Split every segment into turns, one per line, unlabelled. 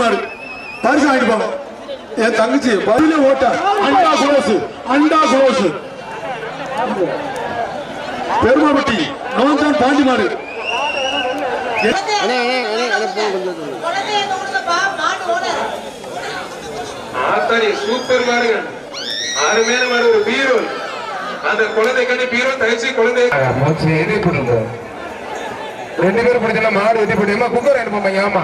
மாடு பரிசு வாங்கிட்டு போங்க. என் தங்கச்சி பதிலே ஓட்டா அண்டா குளோஸ் பெருமாபட்டி நோந்தான் பாண்டி மாடு.
சூப்பர் மாடுங்க, அருமையான மாடு. ஒரு பீரோ அந்த குழந்தை கண்டு பீரோ தயச்சு குழந்தை ரெண்டு பேரும் பிடிச்சா மாடு வெட்டி போட்டு குக்கர் அனுப்பாங்க. ஆமா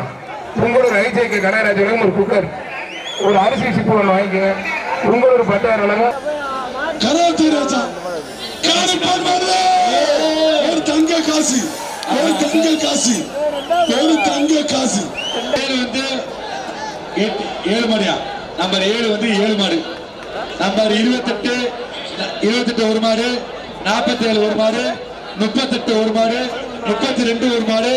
உங்களோட ஐஜேக்கு கனகராஜ் ஒரு குக்கர், ஒரு அரிசி சிப்பு ஒன்று வாங்கிக்கங்க. உங்களோட 10,000 அளவு
ஒரு தங்க காசு வந்து 7 மாடியா. நம்பர் 7 வந்து 7 மாடு. நம்பர் 28 ஒரு மாடு, 47 ஒரு மாடு, 38 ஒரு மாடு, 32 ஒரு மாடு.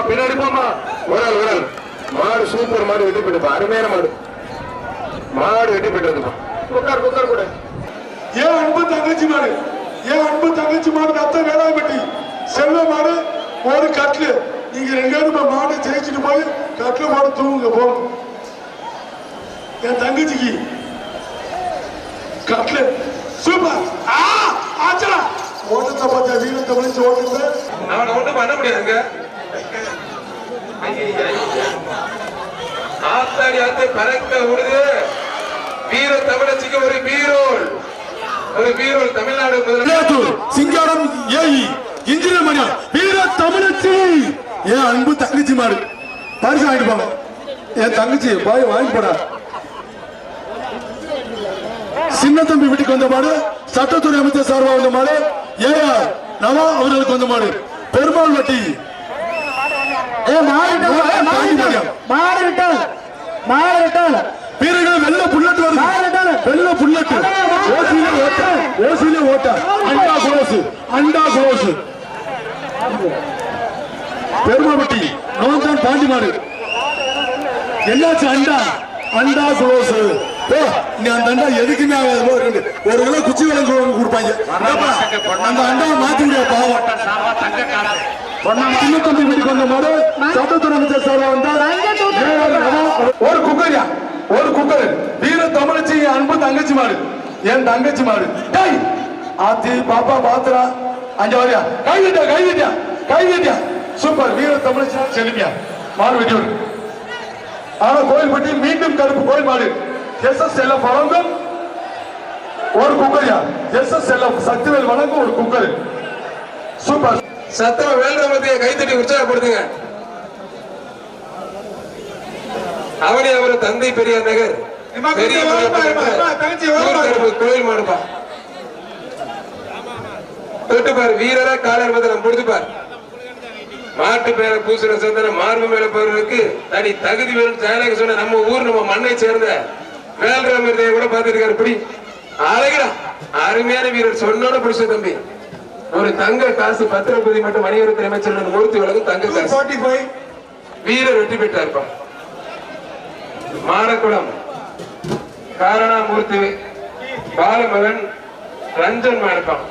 பின்னாடி போமா மாடு சூப்பர் மாடு வெட்டி போட்டுப்பா. அருமையான மாடு வெட்டி போட்டுப்பா. குக்கர் கூட
ஏன் அன்பு தங்கச்சி மாடு அத்தை வேளாண்பட்டி செல்வ மாடு ஒரு கட்லு. நீங்க 2 பேரும் மாடு ஜெயிச்சுட்டு போய் கட்ல மாடு தூங்குங்க போகும். என் தங்கச்சிக்கு கட்லு சூப்பர். ஓட்டத்தை பார்த்தா வீரத்தை விழிச்சு ஓட்டுங்க.
அவனை ஒன்றும் பண்ண முடியாதுங்க. ஆத்தாடி ஆத்தை பறக்க விடுது. வீர தமிழச்சிக்கு ஒரு பீரோல் தமிழ்நாடு
சிங்காரம் ஏஇ இன்ஜினியர் மணியா வீர தமிழச்சி. என் அன்பு தங்கச்சி மாடு பரிசு வாங்கிட்டு போங்க. என் தங்கச்சி போய் வாங்கி போடா. சின்ன தம்பி வீட்டுக்கு வந்த மாடு, சட்டத்துறை அமைச்சர் சார்பாக வந்த மாடு, ஏஆர் நவா அவர்களுக்கு வந்த மாடு பெருமாள் வட்டி. வீரர்கள் வெள்ள புல்லட் வருது. ஓசிலே ஓட்ட அண்டா குளோஸ் பெருமாபட்டி நோந்தான் பாண்டி மாடு. என்னாச்சு அண்டா குளோஸ். அந்த அண்டா எதுக்குமே ஒரு கிலோ குச்சி விலங்கு கொடுப்பாங்க. அந்த அண்டாவை மாத்தி முடியாது பாவம். சின்ன தம்பி வீட்டுக்கு வந்த மாடு, சட்டத்துறை அமைச்சர் சார் வந்தா ஒரு குக்கர் வீர தமிழச்சி அன்பு தங்கச்சி மாடு. என் தங்கச்சி மாடு ஆத்தி பாப்பா பாத்துரா அஞ்ச வரையா கைவிட்டியா சூப்பர் வீர தமிழச்சி செலுமியா மாடு வெட்டி விடு. ஆனா கோயில்பட்டி மீண்டும் கருப்பு கோயில் மாடு SSLF வழங்கும் ஒரு குக்கரியா. SSLF சக்திவேல் வழங்கும் ஒரு குக்கர் சூப்பர்.
சத்தம் வேல்ராமத்தைய கைத்தட்டி உற்சாகப்படுத்துங்க. அவனே அவர் தந்தை பெரியார் நகர் கோயில் மாடுப்பா. தொட்டுப்பார் வீரரா காலர் மதம் முடிச்சுப்பார். மாட்டு பேர பூசுற சந்தன மார்பு மேல போறதுக்கு தனி தகுதி வேணும். ஜனநாயக சொன்ன நம்ம ஊர் நம்ம மண்ணை சேர்ந்த வேல்ராமத்தைய கூட பார்த்துருக்காரு. இப்படி அழகா அருமையான வீரர் சொன்னோட பிடிச்ச தம்பி. ஒரு தங்க காசு பத்திரப்பதி மட்டும் வணிகத்துறை அமைச்சர் மூர்த்தி வழங்கும் தங்க காசு வீரர் வெற்றி பெற்றார். மாடக்குளம் காரணாமூர்த்தி பாலமகன் ரஞ்சன் மாடப்பான்.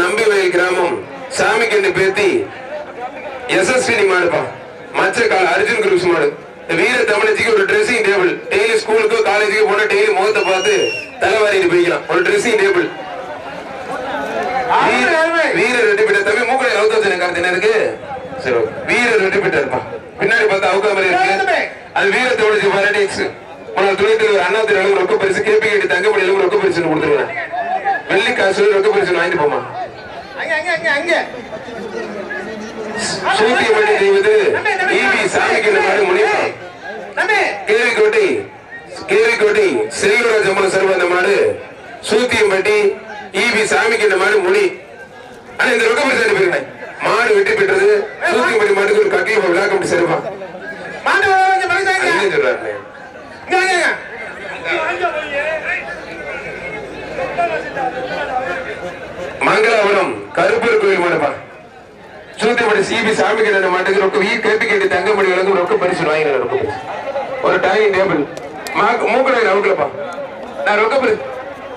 நம்பிவயல் கிராமம் சாமிக்கண்டு பேத்தி SSVD மாடுப்பா. மச்சக்கால அர்ஜுன் குரூப்ஸ் மாடு. வீர தமிழச்சிக்கு ஒரு ட்ரெஸ்ஸிங் டேபிள். டெய்லி ஸ்கூலுக்கு காலேஜுக்கு போனா டெய்லி முகத்தை பார்த்து தலைவாரிட்டு போய்க்கலாம். ஒரு ட்ரெஸ்ஸிங் டேபிள். வீரர் வெட்டி பெற்ற தம்பி மூக்கலை அவுத்தாச்சு கார்த்தினருக்கு. சரி வீரர் வெட்டி பெற்றாருப்பா. பின்னாடி பார்த்தா அவுக்கா மாதிரி இருக்கு. அது வீர தமிழச்சி பாராட்டிக்ஸ். உனக்கு துணைத்தலைவர் அண்ணாத்திரி அளவு ரொக்க பரிசு கேபிகேடி தங்கப்படி அளவு ரொக்க பரிசு கொடுத்துருவேன். வெள்ளி காசு ரொக்க பரிசு வாங்கிட்டு போமா. கேவிக்கோட்டை செல்வராஜ் அம்மன் சர்வ அந்த மாடு சூத்தியம்பட்டி ஈபி சாமிக்கு இந்த மாதிரி மொழி ஆனா இந்த ரொக்க பரிசு அனுப்பிடுங்க. மாடு வெற்றி பெற்றது. சூத்தியம்பட்டி மாட்டுக்கு ஒரு கட்டியை விழா கமிட்டி சரிப்பா சொல்றாரு. மங்களாபுரம் கருப்பர் கோயில் மாடுப்பா. சூத்தியம்பட்டி சிபி சாமிக்கு ரெண்டு மாட்டுக்கு ரொக்க கேட்டு கேட்டு தங்கமணி வழங்கும் ரொக்க பரிசு வாங்கின ரொக்க பரிசு ஒரு டைனிங் டேபிள் மூக்கடை அவுட்லப்பா. நான் ரொக்க பரிசு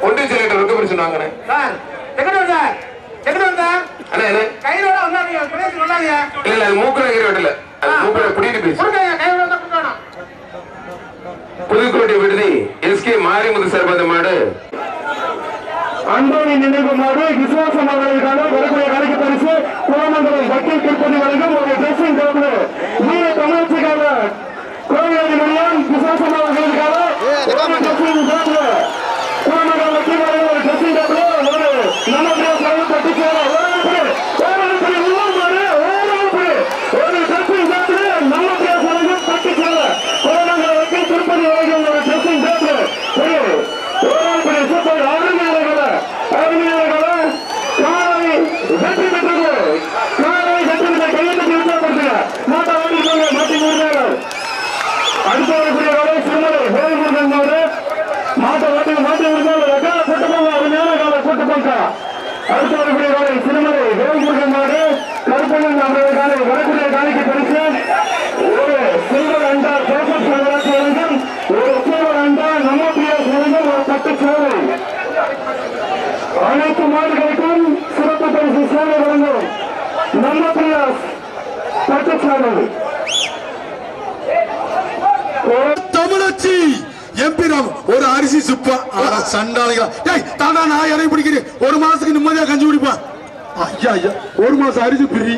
ஒன்றிய செயலர் ரொக்க பரிசு வாங்கினேன். அண்ணா என்ன கையோட இல்ல அது மூக்கடை வெட்டல அது மூக்கடை குடிட்டு பேசு. புதுக்கோட்டை விடுதி எஸ்கே மாரிமுத்து சர்பந்த மாடு
அன்போனி நினைவு மாடு விசுவாசம் அவர்களுக்கான வரக்கூடிய கலைக்கு பரிசு கோமங்கலம் வக்கீல் திருப்பதி வழங்கும் ஒரு ட்ரெஸ்ஸிங் டேபிள் வீர தமிழ்ச்சிக்காக கோவிலாதி மணியம் விசுவாசம் அவர்களுக்கான ட்ரெஸ்ஸிங் டேபிள் கோமங்கலம் வக்கீல் வழங்கும் ஒரு ட்ரெஸ்ஸிங் டேபிள் ஒரு நமக்கு பட்டு சேர ஒரு ட்ரெஸ்ஸிங் டேபிள் நமக்கு வழங்கும் பட்டு சேர கோமங்கலம் வக்கீல் திருப்பதி வழங்கும் ஒரு ட்ரெஸ்ஸிங் டேபிள் சூப்பர் அருமையாளர்கள காலை வெற்றி பெற்றது. காலை வெற்றி பெற்ற கையெழுத்து உற்சாகப்படுத்துங்க. மாட்டை ஓடிக்கோங்க. மாட்டி மூணு அடுத்த வரக்கூடிய வேலை சிறுமலை வேல்முருகன் மாட்டை ஓட்டி மாட்டி விடுங்க. காலை போட்டு போங்க. அருமையான காலை போட்டு போங்க. அடுத்த வரக்கூடிய வேலை சிறுமலை வேல்முருகன் மாடு கருப்பண்ணன் அவர்களுக்கான வரக்கூடிய காலைக்கு பரிசு ஒரு சில்வர் அண்டா ஜோசப் நகராட்சி வழங்கும் ஒரு சில்வர் அண்டா நமப்பியாஸ் வழங்கும் ஒரு பட்டு சேவை. அனைத்து மாடுகளுக்கும் சிறப்பு பரிசு சேவை வழங்கும் நமப்பியாஸ் பட்டு சேவை.
தமிழச்சி எம்பிராம் ஒரு அரிசி சுப்பா சண்டாளிகளா தாண்டா நான் இறை பிடிக்கிறேன். ஒரு மாசத்துக்கு நிம்மதியா கஞ்சி குடிப்பான். ஐயா ஐயா ஒரு மாசம் அரிசி பிரி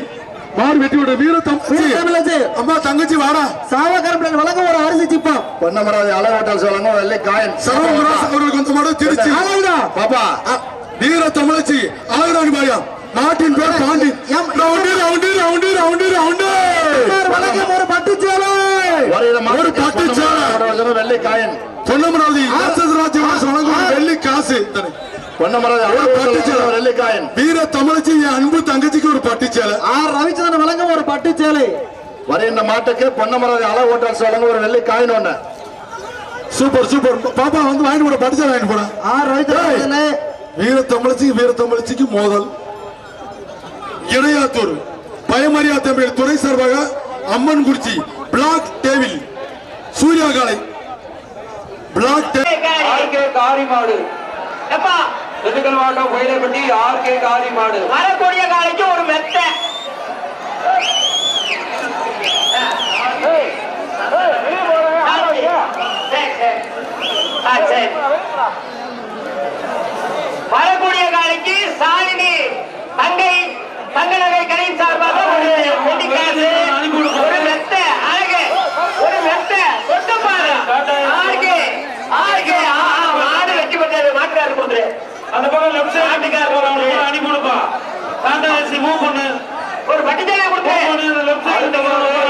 மாடு வெட்டி விட வீர தமிழச்சி அம்மா தங்கச்சி வாடா
சாவகரம்பளன் வழங்கும் ஒரு அரிசி சிப்பா பொன்னமராதி அளவாட்டால் வழங்கும் வெள்ளை காயன்
சரவணராஜ் அவர்களுக்கு கொஞ்சம் மாடு திருச்சி பாப்பா வீர தமிழச்சி ஆயிரம் பாயா நாட்டின் பேர் பாண்டி
வழங்கும் ஒரு பட்டு சேலை
ஒரு பட்டு சேலை
வெள்ளை காயன்
பொன்னமராதி வழங்கும் வெள்ளி காசு வீர தமிழச்சி அன்பு தங்கச்சிக்கு ஒரு பட்டு சேலை.
ரவிச்சந்திரன் வழங்கும் ஒரு பட்டு சேலை.
வரைந்த மாட்டுக்கு பொன்னமராதி அளவு ஓட்டால் வழங்கும் ஒரு வெள்ளை காயின் ஒண்ணு. சூப்பர் சூப்பர் பாப்பா வந்து வாங்கிட்டு போட பட்டு சேலை வாங்கிட்டு போட.
ரவிச்சந்திரன்
வீர தமிழச்சிக்கு மோதல் இடையாத்தூர் பயமரியா தமிழ் துறை சார்பாக அம்மன் குறிச்சி பிளாக் டேவில் சூர்யா காலை பிளாக்
காரி மாடு திண்டுக்கல் மாவட்டம் கோயிலைப்பட்டி ஆர்கே காரி மாடு வரக்கூடிய காலைக்கு ஒரு மெத்த வரக்கூடிய காலைக்கு சாலினி தங்கை தங்கநகை கடை சார்பாக ஒரு மெத்த அழகு ஒரு மெத்த சொட்டு பாரு ஆர்கே ஆர்கே மாடு வெட்டி பட்டாரு மாட்டுக்காரு கொடுத்துரு அந்த பக்கம் லெஃப்ட் சைடு ஆட்டுக்காரு அனுப்பி கொடுப்பா சாந்தாசி மூவ் பண்ணு ஒரு பட்டிஜாலை கொடுத்து லெஃப்ட் சைடு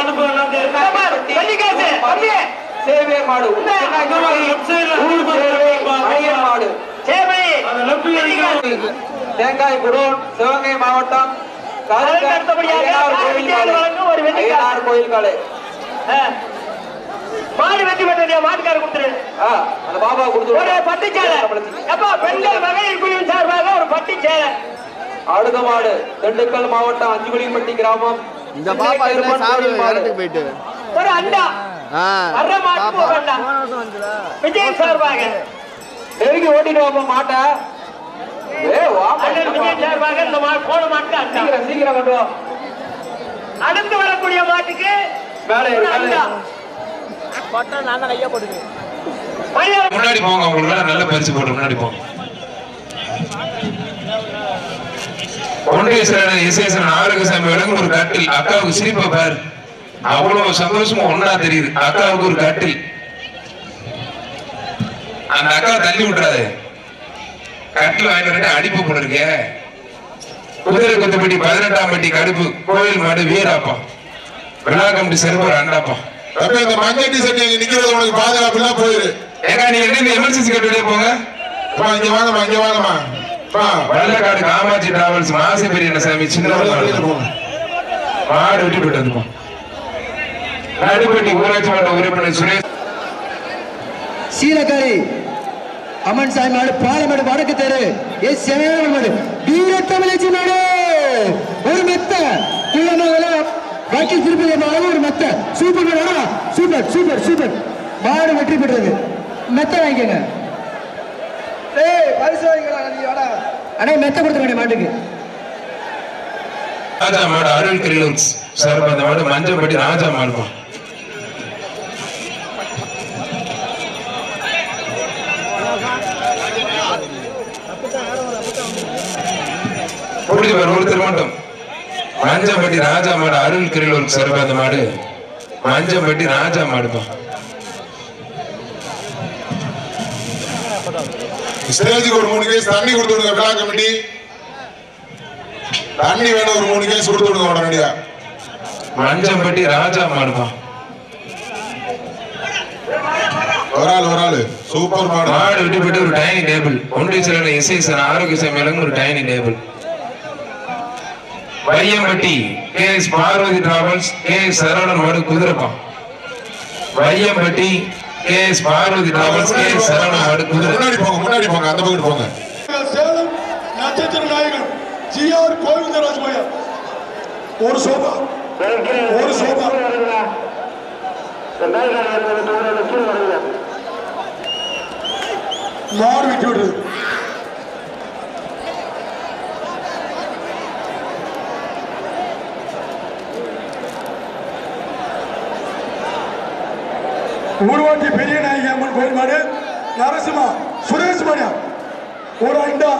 அனுப்பு வெள்ளிக்காசு சேவை மாடு லெஃப்ட் சைடுல மாடு சேவை தேங்காய் குடோன் சிவகங்கை மாவட்டம் கோயில் காலை மாடு வெட்டி பட்ட மாட்டுக்கார கொடுத்துரு அந்த பாபா கொடுத்து ஒரு பட்டு சேலை எப்பா பெண்கள் மகளிர் குழுவின் சார்பாக ஒரு பட்டு சேலை. அடுத்த மாடு திண்டுக்கல் மாவட்டம் அஞ்சுகுளிப்பட்டி கிராமம் இந்த பாபா போயிட்டு ஒரு அண்டா வர்ற மாட்டு ஒரு அண்டா விஜய் சார்பாக நெருங்கி ஓட்டிட்டு வாப்பா மாட்டை விஜய் சார்பாக இந்த போன மாட்டு அண்டா சீக்கிரம் கொண்டு வா. அடுத்து வரக்கூடிய மாட்டுக்கு அண்டா
முன்னாடி போங்க. உங்களுக்கு நல்ல பரிசு போட்டு முன்னாடி போங்க. ஒன்றிய செயலாளர் இசையரசன் ஆரோக்கியசாமி வழங்கும் ஒரு கட்டில். அக்காவுக்கு சிரிப்பா பாரு, அவ்வளவு சந்தோஷமா ஒன்னா தெரியுது. அக்காவுக்கு ஒரு கட்டில். அந்த அக்காவை தள்ளி விட்டுறாது. கட்டில் வாங்கிட்டு அடிப்பு போட்டிருக்க. குதிரை கொத்தப்பட்டி 18ஆம் பட்டி கடுப்பு கோயில் மாடு வீராப்பா விழா கமிட்டி சிறப்பு அண்டாப்பா.
இந்த மஞ்சள் டிஷர்ட் எங்க நிக்கிறது உனக்கு பாதுகாப்பு எல்லாம் போயிரு.
ஏங்க நீங்க எமர்ஜென்சி கட்டுடைய போங்க.
இங்க வாங்கம்மா
வல்லக்காடு காமாட்சி டிராவல்ஸ் மாசி பெரிய சாமி சின்ன மாடு விட்டு போயிட்டு நடுப்பட்டி ஊராட்சி மன்ற உறுப்பினர் சுரேஷ்
சீலக்காரி அம்மன் சாமி மாடு பாலமேடு வடக்கு தெரு மாடு வீர தமிழச்சி மாடு ஒரு மெத்த வக்கீல் திருப்பதி மாடு ஒரு மெத்த சூப்பர் மாடு சூப்பர் சூப்பர் சூப்பர் மாடு வெற்றி பெற்றது மெத்த வாங்கிக்கங்க அண்ணே மெத்த கொடுத்துருங்க மாட்டுக்கு
ராஜா மாடு அருள் கிரிலூன்ஸ் சார் அந்த மாடு மஞ்சப்பட்டி ராஜா மாடுமா ஒருத்தர் மட்டும் மஞ்சப்பட்டி ராஜா மாடு அருள் கிரிலூன்ஸ் சார் அந்த மாடு மஞ்சப்பட்டி ராஜா மாடுமா
ஸ்டேஜுக்கு ஒரு 3 கேஸ் தண்ணி கொடுத்து விடுங்க. விழா கமிட்டி தண்ணி வேணும், ஒரு 3 கேஸ் கொடுத்து விடுங்க உடனடியா.
மஞ்சம்பட்டி ராஜா மாடுமா
ஒரு ஆள் சூப்பர் மாடு.
மாடு விட்டு போட்டு ஒரு டைனிங் டேபிள் ஒன்றிய செயலர் எஸ்ஐ ஆரோக்கிய சமையலும் ஒரு dining table. Vaiyampatti KS Parvathi travels KS Saravanan மாடு குதிரைப்பா. Vaiyampatti KS Parvathi travels KS Saravanan மாடு குதிரை.
முன்னாடி போங்க அந்த பக்கம் போங்க.
சேலம் நட்சத்திர நாயகன் GR கோவிந்தராஜ் பையா ஒரு சோபா மாடு விட்டு விடுறது. ஊர்வாட்டி பெரிய நாயகி அம்மன் கோயில் மாடு நரசிம்மா சுரேஷ் மணியா ஒரு ஐண்டா